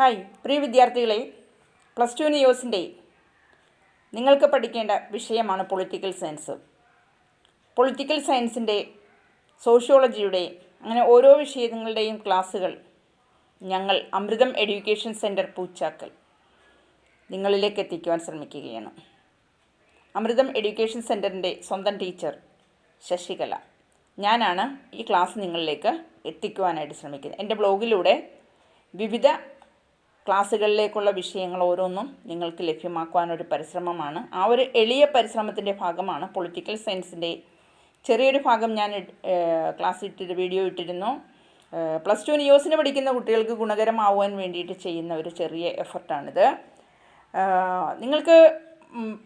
Hi പ്രിയ വിദ്യാർത്ഥികളെ, +2 NIOSൻ്റെ നിങ്ങൾക്ക് പഠിക്കേണ്ട വിഷയമാണ് പൊളിറ്റിക്കൽ സയൻസ്. പൊളിറ്റിക്കൽ സയൻസിൻ്റെ, സോഷ്യോളജിയുടെ, അങ്ങനെ ഓരോ വിഷയങ്ങളുടെയും ക്ലാസ്സുകൾ ഞങ്ങൾ അമൃതം എഡ്യൂക്കേഷൻ സെൻറ്റർ പൂച്ചാക്കൽ നിങ്ങളിലേക്ക് എത്തിക്കുവാൻ ശ്രമിക്കുകയാണ്. അമൃതം എഡ്യൂക്കേഷൻ സെൻറ്ററിൻ്റെ സ്വന്തം ടീച്ചർ ശശികല. ഞാനാണ് ഈ ക്ലാസ് നിങ്ങളിലേക്ക് എത്തിക്കുവാനായിട്ട് ശ്രമിക്കുന്നത്. എൻ്റെ ബ്ലോഗിലൂടെ വിവിധ ക്ലാസ്സുകളിലേക്കുള്ള വിഷയങ്ങൾ ഓരോന്നും നിങ്ങൾക്ക് ലഭ്യമാക്കുവാനൊരു പരിശ്രമമാണ്. ആ ഒരു എളിയ പരിശ്രമത്തിൻ്റെ ഭാഗമാണ് പൊളിറ്റിക്കൽ സയൻസിൻ്റെ ചെറിയൊരു ഭാഗം ഞാൻ വീഡിയോ ഇട്ടിരുന്നു. +2 NIOSന് പഠിക്കുന്ന കുട്ടികൾക്ക് ഗുണകരമാവാൻ വേണ്ടിയിട്ട് ചെയ്യുന്ന ഒരു ചെറിയ എഫർട്ടാണിത്. നിങ്ങൾക്ക്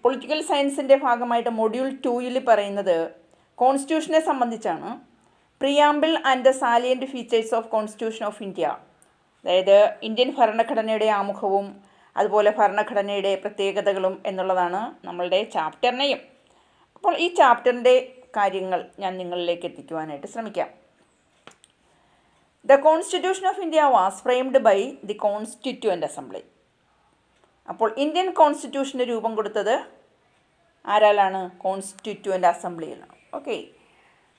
പൊളിറ്റിക്കൽ സയൻസിൻ്റെ ഭാഗമായിട്ട് മൊഡ്യൂൾ 2 പറയുന്നത് കോൺസ്റ്റിറ്റ്യൂഷനെ സംബന്ധിച്ചാണ്. Preamble and the salient features of constitution of India, അതായത് ഇന്ത്യൻ ഭരണഘടനയുടെ ആമുഖവും അതുപോലെ ഭരണഘടനയുടെ പ്രത്യേകതകളും എന്നുള്ളതാണ് നമ്മളുടെ ചാപ്റ്റർ നെയിം. അപ്പോൾ ഈ ചാപ്റ്ററിൻ്റെ കാര്യങ്ങൾ ഞാൻ നിങ്ങളിലേക്ക് എത്തിക്കുവാനായിട്ട് ശ്രമിക്കാം. The constitution of India was framed by the constituent assembly. അപ്പോൾ ഇന്ത്യൻ കോൺസ്റ്റിറ്റ്യൂഷന് രൂപം കൊടുത്തത് ആരാലാണ്? കോൺസ്റ്റിറ്റ്യൂവൻ്റ് അസംബ്ലിയിലാണ്. Okay,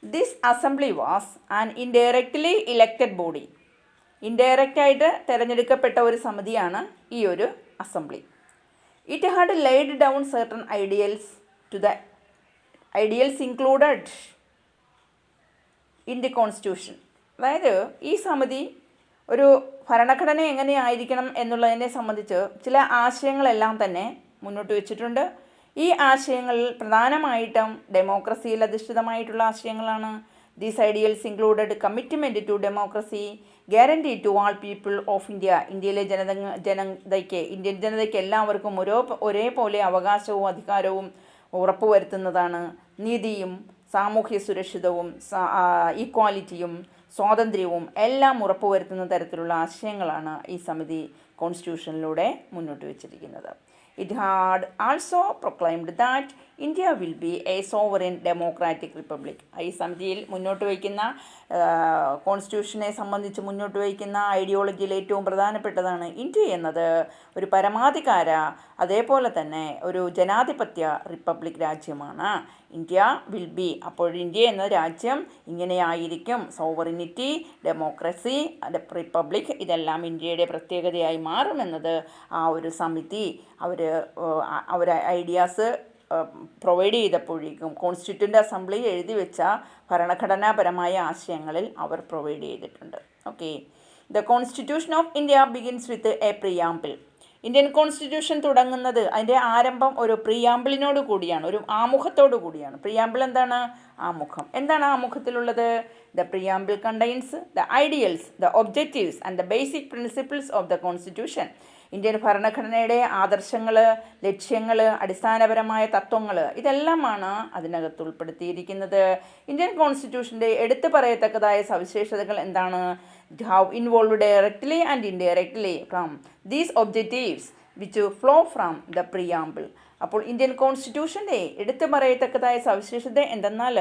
this assembly was an indirectly elected body. ഇൻഡയറക്റ്റായിട്ട് തിരഞ്ഞെടുക്കപ്പെട്ട ഒരു സമിതിയാണ് ഈ ഒരു അസംബ്ലി. It had laid down certain ideals included in the constitution. അതായത് ഈ സമിതി ഒരു ഭരണഘടന എങ്ങനെയായിരിക്കണം എന്നുള്ളതിനെ സംബന്ധിച്ച് ചില ആശയങ്ങളെല്ലാം തന്നെ മുന്നോട്ട് വെച്ചിട്ടുണ്ട്. ഈ ആശയങ്ങളിൽ പ്രധാനമായിട്ടും ഡെമോക്രസിയിൽ അധിഷ്ഠിതമായിട്ടുള്ള ആശയങ്ങളാണ്. These ideals included commitment to democracy, guarantee to all people of India. ഇന്ത്യയിലെ ഇന്ത്യൻ ജനതയ്ക്ക് എല്ലാവർക്കും ഒരേപോലെ അവകാശവും അധികാരവും ഉറപ്പുവരുത്തുന്നതാണ്. നീതിയും സാമൂഹ്യ സുരക്ഷിതവും ഈക്വാലിറ്റിയും സ്വാതന്ത്ര്യവും എല്ലാം ഉറപ്പുവരുത്തുന്ന തരത്തിലുള്ള ആശയങ്ങളാണ് ഈ സമിതി കോൺസ്റ്റിറ്റ്യൂഷനിലൂടെ മുന്നോട്ട് വച്ചിരിക്കുന്നത്. It had also proclaimed that India will be a sovereign democratic republic. ഈ സമിതിയിൽ മുന്നോട്ട് വയ്ക്കുന്ന കോൺസ്റ്റിറ്റ്യൂഷനെ സംബന്ധിച്ച് മുന്നോട്ട് വയ്ക്കുന്ന ഐഡിയോളജിയിൽ ഏറ്റവും പ്രധാനപ്പെട്ടതാണ് ഇന്ത്യ എന്നത് ഒരു പരമാധികാര, അതേപോലെ തന്നെ ഒരു ജനാധിപത്യ റിപ്പബ്ലിക് രാജ്യമാണ്. ഇന്ത്യ വിൽ ബി, അപ്പോൾ ഇന്ത്യ എന്ന രാജ്യം ഇങ്ങനെയായിരിക്കും. സോവറിനിറ്റി, ഡെമോക്രസി, റിപ്പബ്ലിക്, ഇതെല്ലാം ഇന്ത്യയുടെ പ്രത്യേകതയായി മാറുമെന്നത് ആ ഒരു സമിതി അവർ ഐഡിയാസ് പ്രൊവൈഡ് ചെയ്തപ്പോഴേക്കും കോൺസ്റ്റിറ്റ്യൂൻ്റ് അസംബ്ലി എഴുതി വെച്ച ഭരണഘടനാപരമായ ആശയങ്ങളിൽ അവർ പ്രൊവൈഡ് ചെയ്തിട്ടുണ്ട്. Okay, the constitution of India begins with a preamble. Indian constitution തുടങ്ങുന്നത്, അതിൻ്റെ ആരംഭം ഒരു പ്രിയാമ്പിളിനോട് കൂടിയാണ്, ഒരു ആമുഖത്തോടു കൂടിയാണ്. പ്രിയാമ്പിൾ എന്താണ്? ആമുഖം. എന്താണ് ആമുഖത്തിലുള്ളത്? The preamble contains the ideals, the objectives and the basic principles of the constitution. Indian ഭരണഘടനയുടെ ആദർശങ്ങൾ, ലക്ഷ്യങ്ങൾ, അടിസ്ഥാനപരമായ തത്വങ്ങൾ, ഇതെല്ലാമാണ് അതിനകത്ത് ഉൾപ്പെടുത്തിയിരിക്കുന്നത്. ഇന്ത്യൻ കോൺസ്റ്റിറ്റ്യൂഷൻ്റെ എടുത്തു പറയത്തക്കതായ സവിശേഷതകൾ എന്താണ്? It have involved directly and indirectly from these objectives which flow from the preamble. അപ്പോൾ ഇന്ത്യൻ കോൺസ്റ്റിറ്റ്യൂഷൻ്റെ എടുത്തു പറയത്തക്കതായ സവിശേഷത എന്തെന്നാൽ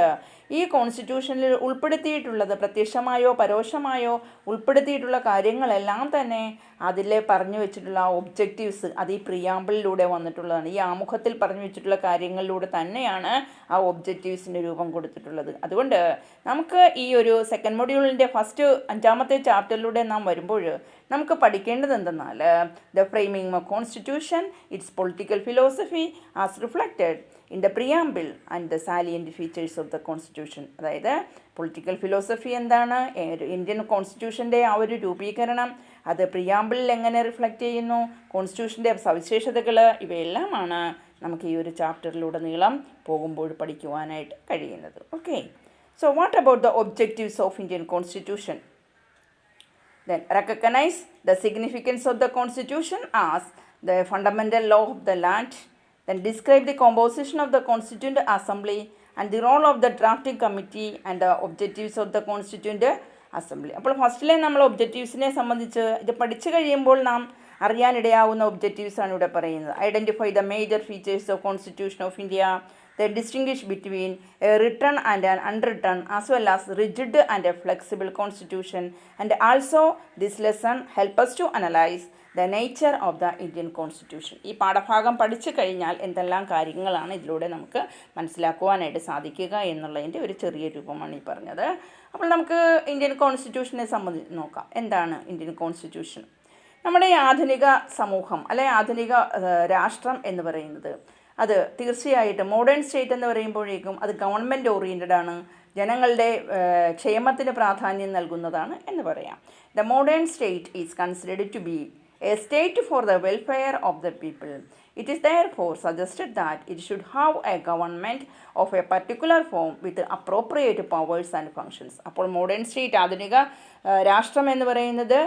ഈ കോൺസ്റ്റിറ്റ്യൂഷനിൽ ഉൾപ്പെടുത്തിയിട്ടുള്ളത് പ്രത്യക്ഷമായോ പരോക്ഷമായോ ഉൾപ്പെടുത്തിയിട്ടുള്ള കാര്യങ്ങളെല്ലാം തന്നെ അതിൽ പറഞ്ഞു വെച്ചിട്ടുള്ള ഒബ്ജക്റ്റീവ്സ്, അത് ഈ പ്രിയാമ്പിളിലൂടെ വന്നിട്ടുള്ളതാണ്. ഈ ആമുഖത്തിൽ പറഞ്ഞു വെച്ചിട്ടുള്ള കാര്യങ്ങളിലൂടെ തന്നെയാണ് ആ ഒബ്ജക്റ്റീവ്സിന് രൂപം കൊടുത്തിട്ടുള്ളത്. അതുകൊണ്ട് നമുക്ക് ഈ ഒരു സെക്കൻഡ് മൊഡ്യൂളിൻ്റെ അഞ്ചാമത്തെ ചാപ്റ്ററിലൂടെ നാം വരുമ്പോൾ നമുക്ക് പഠിക്കേണ്ടത് എന്തെന്നാൽ the framing of constitution, it's political philosophy as reflected in the preamble and the salient features of the constitution. അതായത് പൊളിറ്റിക്കൽ ഫിലോസഫി എന്താണ്, ഇന്ത്യൻ കോൺസ്റ്റിറ്റ്യൂഷൻ്റെ ആ ഒരു രൂപീകരണം, അത് പ്രിയാമ്പിളിൽ എങ്ങനെ റിഫ്ലക്റ്റ് ചെയ്യുന്നു, കോൺസ്റ്റിറ്റ്യൂഷൻ്റെ സവിശേഷതകൾ, ഇവയെല്ലാമാണ് നമുക്ക് ഈ ഒരു ചാപ്റ്ററിലുടനീളം പോകുമ്പോൾ പഠിക്കുവാനായിട്ട് കഴിയുന്നത്. Okay, so what about the objectives of Indian constitution? Then recognize the significance of the constitution as the fundamental law of the land. Then describe the composition of the constituent assembly and the role of the drafting committee and the objectives of the constituent assembly. അപ്പോൾ ഫസ്റ്റിലെ നമ്മൾ ഒബ്ജക്റ്റീവ്സിനെ സംബന്ധിച്ച് ഇത് പഠിച്ചു കഴിയുമ്പോൾ നാം അറിയാനിടയാവുന്ന ഒബ്ജക്റ്റീവ്സാണ് ഇവിടെ പറയുന്നത്. Identify the major features of constitution of India, They distinguish between a written and an unwritten as well as rigid and a flexible constitution, and also this lesson helps us to analyze the nature of the Indian Constitution. ഈ പാഠഭാഗം പഠിച്ചു കഴിഞ്ഞാൽ എന്തെല്ലാം കാര്യങ്ങളാണ് ഇതിലൂടെ നമുക്ക് മനസ്സിലാക്കുവാനായിട്ട് സാധിക്കുക എന്നുള്ളതിൻ്റെ ഒരു ചെറിയ രൂപമാണ് ഈ പറഞ്ഞത്. അപ്പോൾ നമുക്ക് ഇന്ത്യൻ കോൺസ്റ്റിറ്റ്യൂഷനെ സംബന്ധിച്ച് നോക്കാം. എന്താണ് ഇന്ത്യൻ കോൺസ്റ്റിറ്റ്യൂഷൻ? നമ്മുടെ ഈ ആധുനിക സമൂഹം അല്ലെ ആധുനിക രാഷ്ട്രം എന്ന് പറയുന്നത് അത് തീർച്ചയായിട്ടും മോഡേൺ സ്റ്റേറ്റ് എന്ന് പറയുമ്പോഴേക്കും അത് ഗവൺമെൻറ് ഓറിയൻറ്റഡ് ആണ്, ജനങ്ങളുടെ ക്ഷേമത്തിന് പ്രാധാന്യം നൽകുന്നതാണ് എന്ന് പറയാം. The modern state is considered to be a state for the welfare of the people. It is therefore suggested that it should have a government of a particular form with appropriate powers and functions. അപ്പോൾ modern state ആധുനിക രാഷ്ട്രം എന്ന് പറയുന്നത്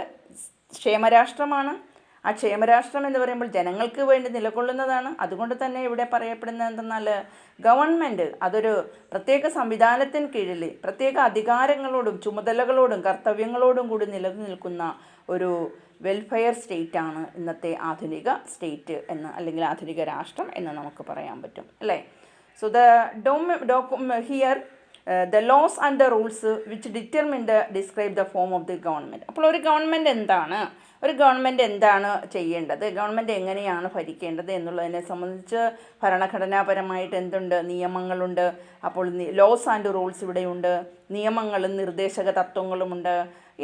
ക്ഷേമരാഷ്ട്രമാണ്. ആ ക്ഷേമരാഷ്ട്രം എന്ന് പറയുമ്പോൾ ജനങ്ങൾക്ക് വേണ്ടി നിലകൊള്ളുന്നതാണ്. അതുകൊണ്ട് തന്നെ ഇവിടെ പറയപ്പെടുന്നത് എന്തെന്നാൽ ഗവൺമെൻറ് അതൊരു പ്രത്യേക സംവിധാനത്തിന് കീഴിൽ പ്രത്യേക അധികാരങ്ങളോടും ചുമതലകളോടും കർത്തവ്യങ്ങളോടും കൂടി നിലനിൽക്കുന്ന ഒരു വെൽഫെയർ സ്റ്റേറ്റാണ് ഇന്നത്തെ ആധുനിക സ്റ്റേറ്റ് എന്ന് അല്ലെങ്കിൽ ആധുനിക രാഷ്ട്രം എന്ന് നമുക്ക് പറയാൻ പറ്റും അല്ലേ. So here the laws and the rules which describe the form of the government. അപ്പോൾ ഒരു ഗവൺമെൻറ് എന്താണ്, ഒരു ഗവൺമെൻറ് എന്താണ് ചെയ്യേണ്ടത്, ഗവൺമെൻറ് എങ്ങനെയാണ് ഭരിക്കേണ്ടത് എന്നുള്ളതിനെ സംബന്ധിച്ച് ഭരണഘടനാപരമായിട്ട് എന്തുണ്ട്, നിയമങ്ങളുണ്ട്. അപ്പോൾ ലോസ് ആൻഡ് റൂൾസ് ഇവിടെയുണ്ട്, നിയമങ്ങളും നിർദ്ദേശക തത്വങ്ങളുമുണ്ട്.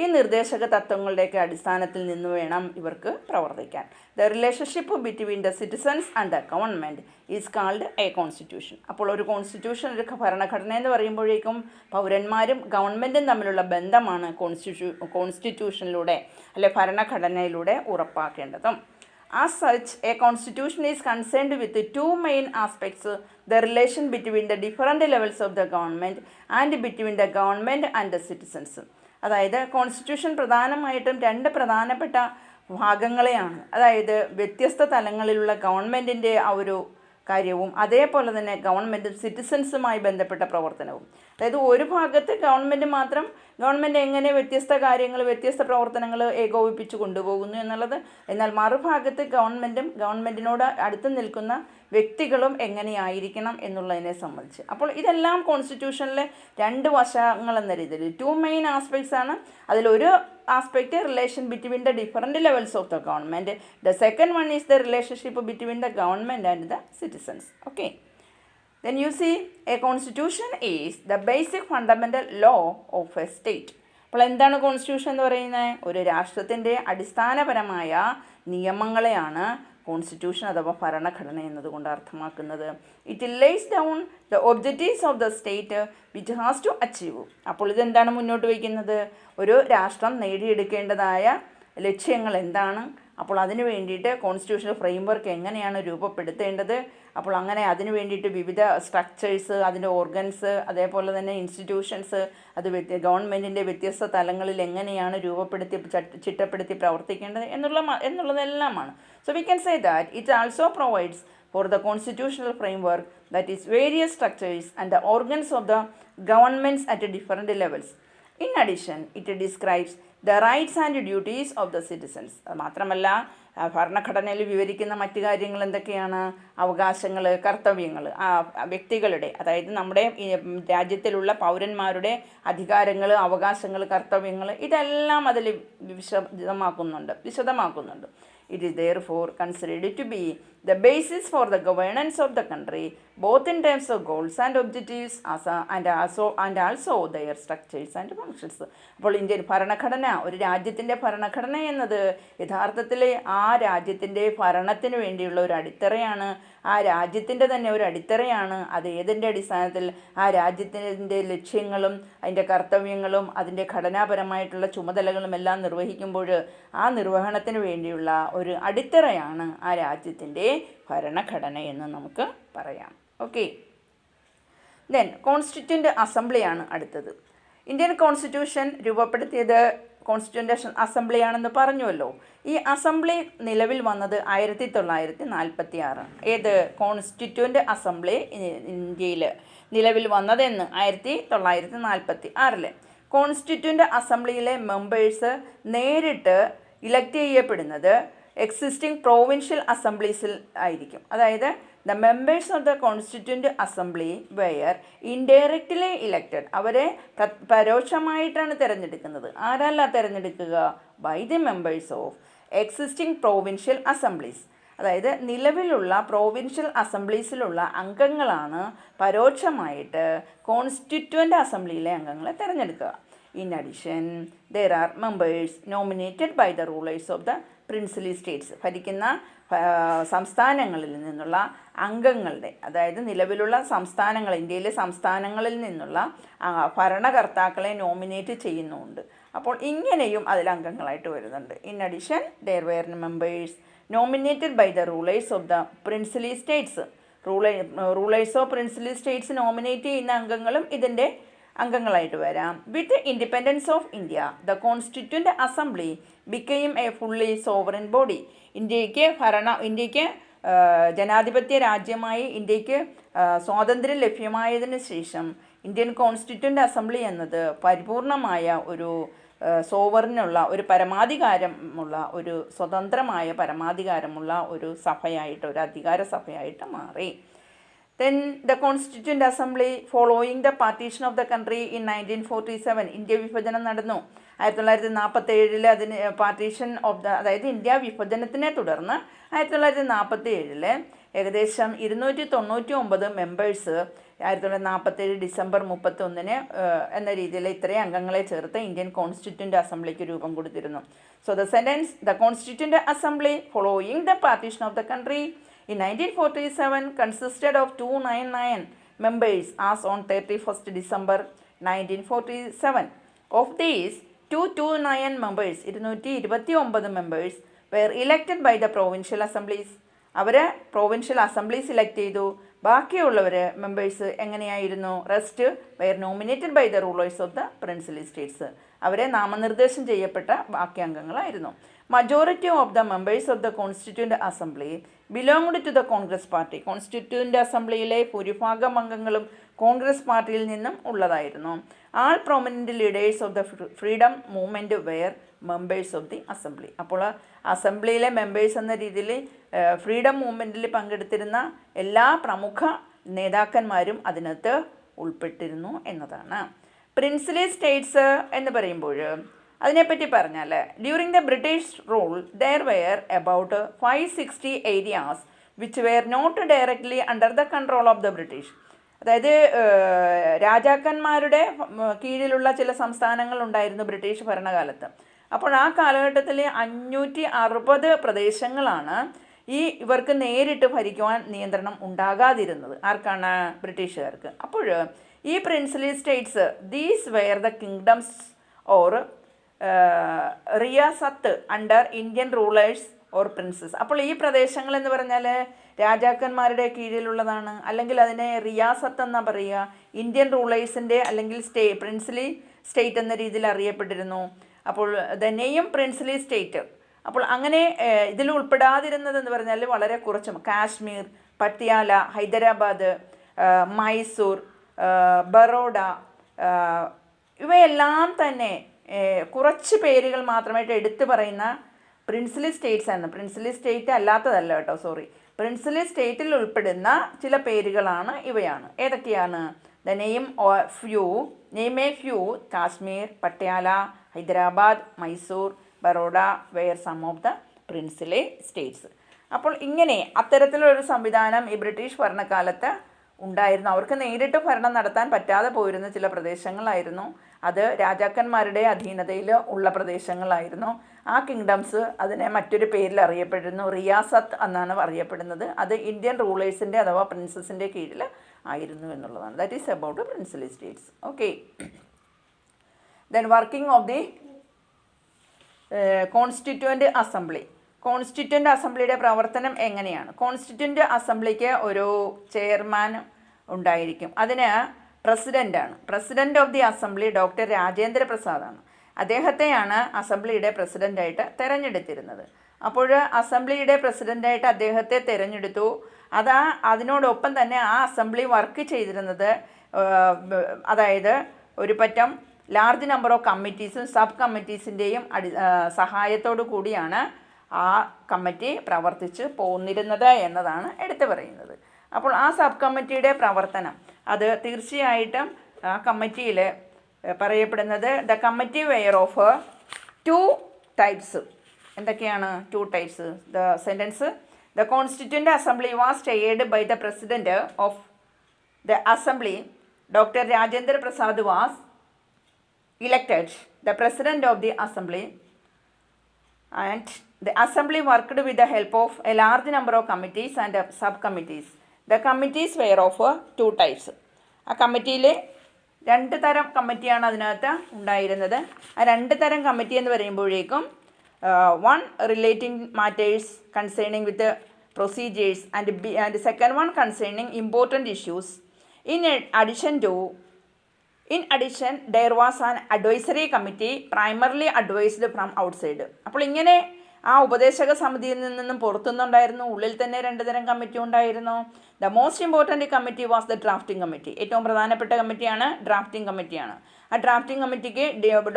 ഈ നിർദ്ദേശക തത്വങ്ങളുടെയൊക്കെ അടിസ്ഥാനത്തിൽ നിന്ന് വേണം ഇവർക്ക് പ്രവർത്തിക്കാൻ. The relationship between the citizens and the government is called A constitution. അപ്പോൾ ഒരു കോൺസ്റ്റിറ്റ്യൂഷൻ, ഒരു ഭരണഘടന എന്ന് പറയുമ്പോഴേക്കും പൗരന്മാരും ഗവൺമെൻറ്റും തമ്മിലുള്ള ബന്ധമാണ് കോൺസ്റ്റിറ്റ്യൂഷനിലൂടെ അല്ലെ ഭരണഘടനയിലൂടെ ഉറപ്പാക്കേണ്ടതും. As such, a constitution is concerned with the two main aspects, the relation between the different levels of the government and between the government and the citizens. അതായത് കോൺസ്റ്റിറ്റ്യൂഷൻ പ്രധാനമായിട്ടും രണ്ട് പ്രധാനപ്പെട്ട ഭാഗങ്ങളെയാണ്, അതായത് വ്യത്യസ്ത തലങ്ങളിലുള്ള ഗവൺമെൻറ്റിൻ്റെ ആ ഒരു കാര്യവും അതേപോലെ തന്നെ ഗവൺമെൻറ്റും സിറ്റിസൺസുമായി ബന്ധപ്പെട്ട പ്രവർത്തനവും. അതായത് ഒരു ഭാഗത്ത് ഗവൺമെൻറ് എങ്ങനെ വ്യത്യസ്ത കാര്യങ്ങൾ വ്യത്യസ്ത പ്രവർത്തനങ്ങൾ ഏകോപിപ്പിച്ച് കൊണ്ടുപോകുന്നു എന്നുള്ളത്, എന്നാൽ മറുഭാഗത്ത് ഗവൺമെൻറ്റിനോട് അടുത്ത് നിൽക്കുന്ന വ്യക്തികളും എങ്ങനെയായിരിക്കണം എന്നുള്ളതിനെ സംബന്ധിച്ച്. അപ്പോൾ ഇതെല്ലാം കോൺസ്റ്റിറ്റ്യൂഷനിലെ രണ്ട് വശങ്ങൾ എന്ന രീതിയിൽ ടു മെയിൻ ആസ്പെക്ട്സ് ആണ്. അതിലൊരു aspect relation between the different levels of the government. The second one is the relationship between the government and the citizens. Okay, then you see a constitution is the basic fundamental law of a state. അപ്പോൾ എന്താണ് constitution എന്ന് പറയുന്നത്? ഒരു രാഷ്ട്രത്തിൻ്റെ അടിസ്ഥാനപരമായ നിയമങ്ങളെയാണ് constitution അഥവാ ഭരണഘടന എന്നതുകൊണ്ട് അർത്ഥമാക്കുന്നത്. It lays down the objectives of the state which has to achieve. അപ്പോൾ ഇതെന്താണ് മുന്നോട്ട് വയ്ക്കുന്നത്? ഒരു രാഷ്ട്രം നേടിയെടുക്കേണ്ടതായ ലക്ഷ്യങ്ങൾ എന്താണ്? അപ്പോൾ അതിന് വേണ്ടിയിട്ട് കോൺസ്റ്റിറ്റ്യൂഷണൽ ഫ്രെയിംവർക്ക് എങ്ങനെയാണ് രൂപപ്പെടുത്തേണ്ടത്? അപ്പോൾ അങ്ങനെ അതിന് വേണ്ടിയിട്ട് വിവിധ സ്ട്രക്ചേഴ്സ്, അതിൻ്റെ ഓർഗൻസ്, അതേപോലെ തന്നെ ഇൻസ്റ്റിറ്റ്യൂഷൻസ്, അത് ഗവൺമെൻറ്റിൻ്റെ വ്യത്യസ്ത തലങ്ങളിൽ എങ്ങനെയാണ് ചിട്ടപ്പെടുത്തി പ്രവർത്തിക്കേണ്ടത് എന്നുള്ളതെല്ലാമാണ്. So we can say that it also provides for the constitutional framework, that is various structures and the organs of the governments at different levels. In addition, it describes the rights and duties of the citizens. മാത്രമല്ല ഭരണഘടനയിൽ വിവരിക്കുന്ന മറ്റു കാര്യങ്ങൾ എന്തൊക്കെയാണ്? അവകാശങ്ങൾ, കർത്തവ്യങ്ങൾ, വ്യക്തികളുടെ, അതായത് നമ്മുടെ രാജ്യത്തിലുള്ള പൗരന്മാരുടെ അധികാരങ്ങൾ, അവകാശങ്ങൾ, കർത്തവ്യങ്ങൾ, ഇതെല്ലാം അതിൽ വിശദമാക്കുന്നുണ്ട്. It is therefore considered to be the basis for the governance of the country, both in terms of goals and objectives and also their structures and functions. അപ്പോൾ ഇന്ത്യൻ ഭരണഘടന, ഒരു രാജ്യത്തിൻ്റെ ഭരണഘടന എന്നത് യഥാർത്ഥത്തിൽ ആ രാജ്യത്തിൻ്റെ ഭരണത്തിന് വേണ്ടിയുള്ള ഒരു അടിത്തറയാണ്, ആ രാജ്യത്തിൻ്റെ തന്നെ ഒരു അടിത്തറയാണ്. അത് ഏതിൻ്റെ അടിസ്ഥാനത്തിൽ? ആ രാജ്യത്തിൻ്റെ ലക്ഷ്യങ്ങളും അതിൻ്റെ കർത്തവ്യങ്ങളും അതിൻ്റെ ഘടനാപരമായിട്ടുള്ള ചുമതലകളും എല്ലാം നിർവഹിക്കുമ്പോൾ ആ നിർവഹണത്തിന് വേണ്ടിയുള്ള ഒരു അടിത്തറയാണ് ആ രാജ്യത്തിൻ്റെ ഭരണഘടന എന്ന് നമുക്ക് പറയാം. ഓക്കെ, ദെൻ കോൺസ്റ്റിറ്റ്യൂൻ്റ് അസംബ്ലിയാണ് അടുത്തത്. ഇന്ത്യൻ കോൺസ്റ്റിറ്റ്യൂഷൻ രൂപപ്പെടുത്തിയത് കോൺസ്റ്റിറ്റ്യൂൻ്റ് അസംബ്ലിയാണെന്ന് പറഞ്ഞുവല്ലോ. ഈ അസംബ്ലി നിലവിൽ വന്നത് 1946. ഏത് കോൺസ്റ്റിറ്റ്യൂൻ്റ് അസംബ്ലി ഇന്ത്യയിൽ നിലവിൽ വന്നതെന്ന് 1946. കോൺസ്റ്റിറ്റ്യൂൻ്റ് അസംബ്ലിയിലെ മെമ്പേഴ്സ് നേരിട്ട് ഇലക്ട് ചെയ്യപ്പെടുന്നത് എക്സിസ്റ്റിംഗ് പ്രൊവിൻഷ്യൽ അസംബ്ലീസിൽ ആയിരിക്കും. അതായത് the members of the constituent assembly were indirectly elected. അവരെ പരോക്ഷമായിട്ടാണ് തിരഞ്ഞെടുക്കുന്നത്. ആരല്ല തിരഞ്ഞെടുക്കുക? By the members of existing provincial assemblies. അതായത് നിലവിലുള്ള പ്രൊവിൻഷ്യൽ അസംബ്ലീസിലുള്ള അംഗങ്ങളാണ് പരോക്ഷമായിട്ട് കോൺസ്റ്റിറ്റ്യൂൻ്റ് അസംബ്ലിയിലെ അംഗങ്ങളെ തിരഞ്ഞെടുക്കുക. In addition there are members nominated by the rulers of the princely states. ഭരിക്കുന്ന സംസ്ഥാനങ്ങളിൽ നിന്നുള്ള അംഗങ്ങളുടെ, അതായത് നിലവിലുള്ള സംസ്ഥാനങ്ങൾ, ഇന്ത്യയിലെ സംസ്ഥാനങ്ങളിൽ നിന്നുള്ള ഭരണകർത്താക്കളെ നോമിനേറ്റ് ചെയ്യുന്നുണ്ട്. അപ്പോൾ ഇങ്ങനെയും അതിൽ അംഗങ്ങളായിട്ട് വരുന്നുണ്ട്. In addition there were members nominated by the rulers of the princely states. Rulers of princely states nominate ചെയ്യുന്ന അംഗങ്ങളും ഇതിൻ്റെ അംഗങ്ങളായിട്ട് വരാം. With independence of India the constituent assembly became a fully sovereign body. ഇന്ത്യക്ക് ജനാധിപത്യ രാജ്യമായി ഇന്ത്യക്ക് സ്വാതന്ത്ര്യം ലഭ്യമായതിനു ശേഷം ഇന്ത്യൻ കോൺസ്റ്റിറ്റ്യൂൻ്റ് അസംബ്ലി എന്നത് പരിപൂർണമായ ഒരു സോവറിനുള്ള ഒരു പരമാധികാരമുള്ള ഒരു സ്വതന്ത്രമായ പരമാധികാരമുള്ള ഒരു സഭയായിട്ട്, ഒരു അധികാര സഭയായിട്ട് മാറി. Then the Constituent Assembly following the partition of the country in 1947, India വിഭജനം നടന്നു. 1947 അതിന് പാർട്ടീഷൻ ഓഫ് ദ, അതായത് ഇന്ത്യ വിഭജനത്തിനെ തുടർന്ന് 1947 ഏകദേശം 299 മെമ്പേഴ്സ് 1947 ഡിസംബർ 31 എന്ന രീതിയിൽ ഇത്രയും അംഗങ്ങളെ ചേർത്ത് ഇന്ത്യൻ കോൺസ്റ്റിറ്റ്യൂൻ്റ് അസംബ്ലിക്ക് രൂപം കൊടുത്തിരുന്നു. So the sentence the constituent assembly following the partition of the country in 1947 consisted of 299 members as on 31st December 1947. Of these, 229 members, 229 members were elected by the provincial assemblies. അവരെ provincial assemblies elect ചെയ്തു. ബാക്കിയുള്ളവർ members എങ്ങനെയായിരുന്നു? Rest were nominated by the rulers of the princely states. അവരെ നാമനിർദ്ദേശം ചെയ്യപ്പെട്ട ബാക്കി അംഗങ്ങളായിരുന്നു. Majority of the members of the constituent assembly belonged to the Congress party. Constituent അസംബ്ലിയിലെ ഭൂരിഭാഗം അംഗങ്ങളും കോൺഗ്രസ് പാർട്ടിയിൽ നിന്നും ഉള്ളതായിരുന്നു. All prominent leaders of the freedom movement were members of the assembly. അപ്പോൾ അസംബ്ലിയിലെ മെമ്പേഴ്സ് എന്ന രീതിയിൽ ഫ്രീഡം മൂവ്മെൻറ്റിൽ പങ്കെടുത്തിരുന്ന എല്ലാ പ്രമുഖ നേതാക്കന്മാരും അതിനകത്ത് ഉൾപ്പെട്ടിരുന്നു എന്നതാണ്. പ്രിൻസിലി സ്റ്റേറ്റ്സ് എന്ന് പറയുമ്പോൾ അതിനെപ്പറ്റി പറഞ്ഞാൽ during the British rule there were about 560 areas which were not directly under the control of the British. അതായത് രാജാക്കന്മാരുടെ കീഴിലുള്ള ചില സംസ്ഥാനങ്ങൾ ഉണ്ടായിരുന്നു ബ്രിട്ടീഷ് ഭരണകാലത്ത്. അപ്പോൾ ആ കാലഘട്ടത്തിൽ 560 പ്രദേശങ്ങളാണ് ഇവർക്ക് നേരിട്ട് ഭരിക്കുവാൻ നിയന്ത്രണം ഉണ്ടാകാതിരുന്നത്. ആർക്കാണ്? ബ്രിട്ടീഷുകാർക്ക്. അപ്പോൾ ഈ princely states these were the kingdoms or റിയാസത്ത് under Indian rulers or princes. അപ്പോൾ ഈ പ്രദേശങ്ങൾ എന്ന് പറഞ്ഞാൽ രാജാക്കന്മാരുടെ കീഴിലുള്ളതാണ്, അല്ലെങ്കിൽ അതിനെ റിയാസത്ത് എന്നാ പറയുക. ഇന്ത്യൻ റൂളേഴ്സിൻ്റെ അല്ലെങ്കിൽ പ്രിൻസിലി സ്റ്റേറ്റ് എന്ന രീതിയിൽ അറിയപ്പെട്ടിരുന്നു. അപ്പോൾ ദ നെയിം പ്രിൻസിലി സ്റ്റേറ്റ്. അപ്പോൾ അങ്ങനെ ഇതിൽ ഉൾപ്പെടാതിരുന്നതെന്ന് പറഞ്ഞാൽ വളരെ കുറച്ചും കാശ്മീർ, പട്യാല, ഹൈദരാബാദ്, മൈസൂർ, ബറോഡ ഇവയെല്ലാം തന്നെ കുറച്ച് പേരുകൾ മാത്രമായിട്ട് എടുത്തു പറയുന്ന പ്രിൻസിലി സ്റ്റേറ്റ്സ് ആണ്. പ്രിൻസിലി സ്റ്റേറ്റ് അല്ലാത്തതല്ല കേട്ടോ, സോറി. പ്രിൻസിലി സ്റ്റേറ്റിൽ ഉൾപ്പെടുന്ന ചില പേരുകളാണ് ഇവയാണ്. ഏതൊക്കെയാണ്? The name a few Kashmir, Patiala, Hyderabad, Mysore, Baroda were some of the princely states. അപ്പോൾ ഇങ്ങനെ അത്തരത്തിലൊരു സംവിധാനം ഈ ബ്രിട്ടീഷ് ഭരണകാലത്ത് ഉണ്ടായിരുന്നു. അവർക്ക് നേരിട്ട് ഭരണം നടത്താൻ പറ്റാതെ പോയിരുന്ന ചില പ്രദേശങ്ങളായിരുന്നു അത്. രാജാക്കന്മാരുടെ അധീനതയിൽ ഉള്ള പ്രദേശങ്ങളായിരുന്നു. ആ കിങ്ഡംസ് അതിനെ മറ്റൊരു പേരിൽ അറിയപ്പെട്ടിരുന്നു, റിയാസത്ത് എന്നാണ് അറിയപ്പെടുന്നത്. അത് ഇന്ത്യൻ റൂളേഴ്സിൻ്റെ അഥവാ പ്രിൻസസിൻ്റെ കീഴിൽ ആയിരുന്നു എന്നുള്ളതാണ്. That is about princely states. Okay. Then working of the constituent assembly. Constituent അസംബ്ലിയുടെ പ്രവർത്തനം എങ്ങനെയാണ്? കോൺസ്റ്റിറ്റ്യൂൻ്റ് അസംബ്ലിക്ക് ഒരു ചെയർമാൻ ഉണ്ടായിരിക്കും. അതിന് പ്രസിഡൻ്റാണ്. President of the assembly doctor Rajendra പ്രസാദാണ്. അദ്ദേഹത്തെയാണ് അസംബ്ലിയുടെ പ്രസിഡൻ്റായിട്ട് തിരഞ്ഞെടുത്തിരുന്നത്. അപ്പോൾ അസംബ്ലിയുടെ പ്രസിഡൻ്റായിട്ട് അദ്ദേഹത്തെ തിരഞ്ഞെടുത്തു. അതിനോടൊപ്പം തന്നെ ആ അസംബ്ലി വർക്ക് ചെയ്തിരുന്നത്, അതായത് ഒരു പറ്റം ലാർജ് നമ്പർ ഓഫ് കമ്മിറ്റീസും സബ് കമ്മിറ്റീസിൻ്റെയും സഹായത്തോടു കൂടിയാണ് ആ കമ്മിറ്റി പ്രവർത്തിച്ച് പോന്നിരുന്നത് എന്നതാണ് എടുത്തു പറയുന്നത്. അപ്പോൾ ആ സബ് കമ്മിറ്റിയുടെ പ്രവർത്തനം അത് തീർച്ചയായിട്ടും ആ കമ്മിറ്റിയിൽ പറയപ്പെടുന്നത് the committee were of 2 types. എന്തൊക്കെയാണ് 2 types? The sentence the constituent assembly was chaired by the president of the assembly. Doctor Rajendra Prasad was elected the president of the assembly, and the assembly worked with the help of a large number of committees and subcommittees. The committees were of 2 types. ആ കമ്മിറ്റിയിൽ 2 തരം കമ്മിറ്റിയാണ് അതിനകത്ത് ഉണ്ടായിരുന്നത്. ആ 2 തരം committee എന്ന് പറയുമ്പോഴേക്കും one relating matters concerning with the procedures and second one concerning important issues. In addition, there was an advisory committee primarily advised from outside. അപ്പോൾ ഇങ്ങനെ ആ ഉപദേശക സമിതിയിൽ നിന്നും പുറത്തുനിന്നുണ്ടായിരുന്നു, ഉള്ളിൽ തന്നെ 2 തരം കമ്മിറ്റി ഉണ്ടായിരുന്നു. The most important committee was the drafting committee. ഏറ്റവും പ്രധാനപ്പെട്ട കമ്മിറ്റിയാണ് ഡ്രാഫ്റ്റിംഗ് കമ്മിറ്റിയാണ്. ആ ഡ്രാഫ്റ്റിംഗ് കമ്മിറ്റിക്ക്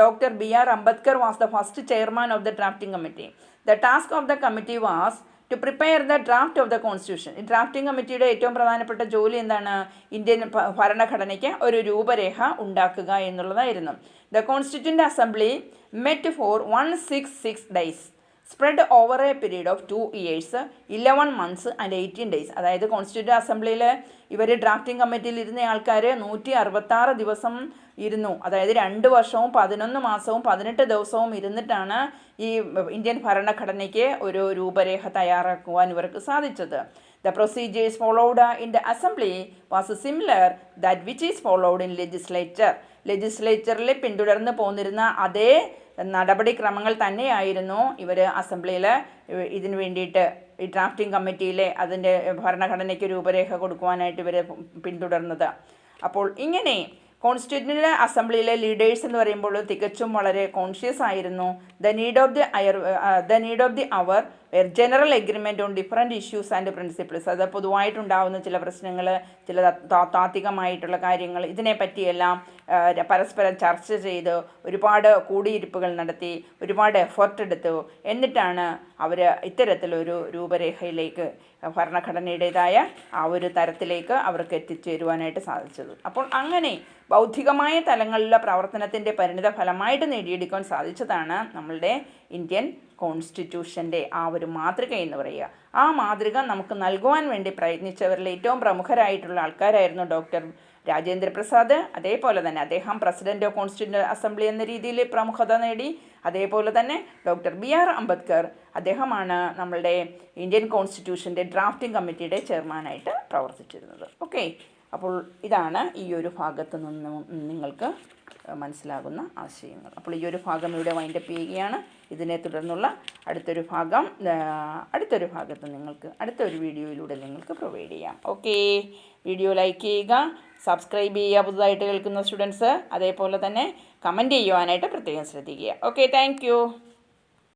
doctor B.R. Ambedkar was the first chairman of the drafting committee. The task of the committee was to prepare the draft of the constitution. ഈ drafting കമ്മിറ്റിയുടെ ഏറ്റവും പ്രധാനപ്പെട്ട ജോലി എന്താണ്? ഇന്ത്യൻ ഭരണഘടനയ്ക്ക് ഒരു രൂപരേഖ ഉണ്ടാക്കുക എന്നുള്ളതായിരുന്നു. The constituent assembly met four 166 days spread over A period of 2 years, 11 months and 18 days. അതായത് കോൺസ്റ്റിറ്റ്യൂൻ്റ് അസംബ്ലിയിൽ ഇവർ ഡ്രാഫ്റ്റിംഗ് കമ്മിറ്റിയിൽ ഇരുന്ന ആൾക്കാർ 166 ദിവസം ഇരുന്നു. അതായത് 2 വർഷവും 11 മാസവും 18 ദിവസവും ഇരുന്നിട്ടാണ് ഈ ഇന്ത്യൻ ഭരണഘടനയ്ക്ക് ഒരു രൂപരേഖ തയ്യാറാക്കുവാൻ ഇവർക്ക് സാധിച്ചത്. The procedures followed in the assembly was similar that which is followed in legislature. ലെജിസ്ലേച്ചറിൽ പിന്തുടർന്ന് പോന്നിരുന്ന അതേ നടപടിക്രമങ്ങൾ തന്നെയായിരുന്നു ഇവർ അസംബ്ലിയിൽ ഇതിന് വേണ്ടിയിട്ട് ഈ ഡ്രാഫ്റ്റിംഗ് കമ്മിറ്റിയിലെ അതിൻ്റെ ഭരണഘടനയ്ക്ക് രൂപരേഖ കൊടുക്കുവാനായിട്ട് ഇവർ പിന്തുടർന്നത്. അപ്പോൾ ഇങ്ങനെ കോൺസ്റ്റിറ്റ്യൂൻ്റ് അസംബ്ലിയിലെ ലീഡേഴ്സ് എന്ന് പറയുമ്പോൾ തികച്ചും വളരെ കോൺഷ്യസ് ആയിരുന്നു. The need of the our general agreement on different issues and principles. അത് പൊതുവായിട്ടുണ്ടാകുന്ന ചില പ്രശ്നങ്ങൾ, ചില താത്വികമായിട്ടുള്ള കാര്യങ്ങൾ, ഇതിനെപ്പറ്റിയെല്ലാം പരസ്പരം ചർച്ച ചെയ്ത് ഒരുപാട് കൂടിയിരിപ്പുകൾ നടത്തി ഒരുപാട് എഫർട്ട് എടുത്തു. എന്നിട്ടാണ് അവർ ഇത്തരത്തിലൊരു രൂപരേഖയിലേക്ക് ഭരണഘടനയുടേതായ ആ ഒരു തരത്തിലേക്ക് അവർക്ക് എത്തിച്ചേരുവാനായിട്ട് സാധിച്ചത്. അപ്പോൾ അങ്ങനെ ബൗദ്ധികമായ തലങ്ങളിലുള്ള പ്രവർത്തനത്തിൻ്റെ പരിണിത ഫലമായിട്ട് നേടിയെടുക്കാൻ സാധിച്ചതാണ് നമ്മളുടെ ഇന്ത്യൻ കോൺസ്റ്റിറ്റ്യൂഷൻ്റെ ആ ഒരു മാതൃക എന്ന് പറയുക. ആ മാതൃക നമുക്ക് നൽകുവാൻ വേണ്ടി പ്രയത്നിച്ചവരിൽ ഏറ്റവും പ്രമുഖരായിട്ടുള്ള ആൾക്കാരായിരുന്നു ഡോക്ടർ രാജേന്ദ്ര പ്രസാദ്. അതേപോലെ തന്നെ അദ്ദേഹം പ്രസിഡൻറ്റ് ഓഫ് കോൺസ്റ്റിറ്റ്യൂൻ്റ് അസംബ്ലി എന്ന രീതിയിൽ പ്രമുഖത നേടി. അതേപോലെ തന്നെ ഡോക്ടർ B.R. അംബേദ്കർ, അദ്ദേഹമാണ് നമ്മളുടെ ഇന്ത്യൻ കോൺസ്റ്റിറ്റ്യൂഷൻ്റെ ഡ്രാഫ്റ്റിംഗ് കമ്മിറ്റിയുടെ ചെയർമാനായിട്ട് പ്രവർത്തിച്ചിരുന്നത്. ഓക്കെ, അപ്പോൾ ഇതാണ് ഈ ഒരു ഭാഗത്ത് നിന്നും നിങ്ങൾക്ക് മനസ്സിലാകുന്ന ആശയങ്ങൾ. അപ്പോൾ ഈ ഒരു ഭാഗം ഇവിടെ വൈൻഡപ്പ് ചെയ്യുകയാണ്. ഇതിനെ തുടർന്നുള്ള അടുത്തൊരു ഭാഗത്ത് നിങ്ങൾക്ക് അടുത്തൊരു വീഡിയോയിലൂടെ നിങ്ങൾക്ക് പ്രൊവൈഡ് ചെയ്യാം. ഓക്കെ, വീഡിയോ ലൈക്ക് ചെയ്യുക, സബ്സ്ക്രൈബ് ചെയ്യുക പുതുതായിട്ട് കേൾക്കുന്ന സ്റ്റുഡൻസ്. അതേപോലെ തന്നെ കമൻറ്റ് ചെയ്യുവാനായിട്ട് പ്രത്യേകം ശ്രദ്ധിക്കുക. Okay, thank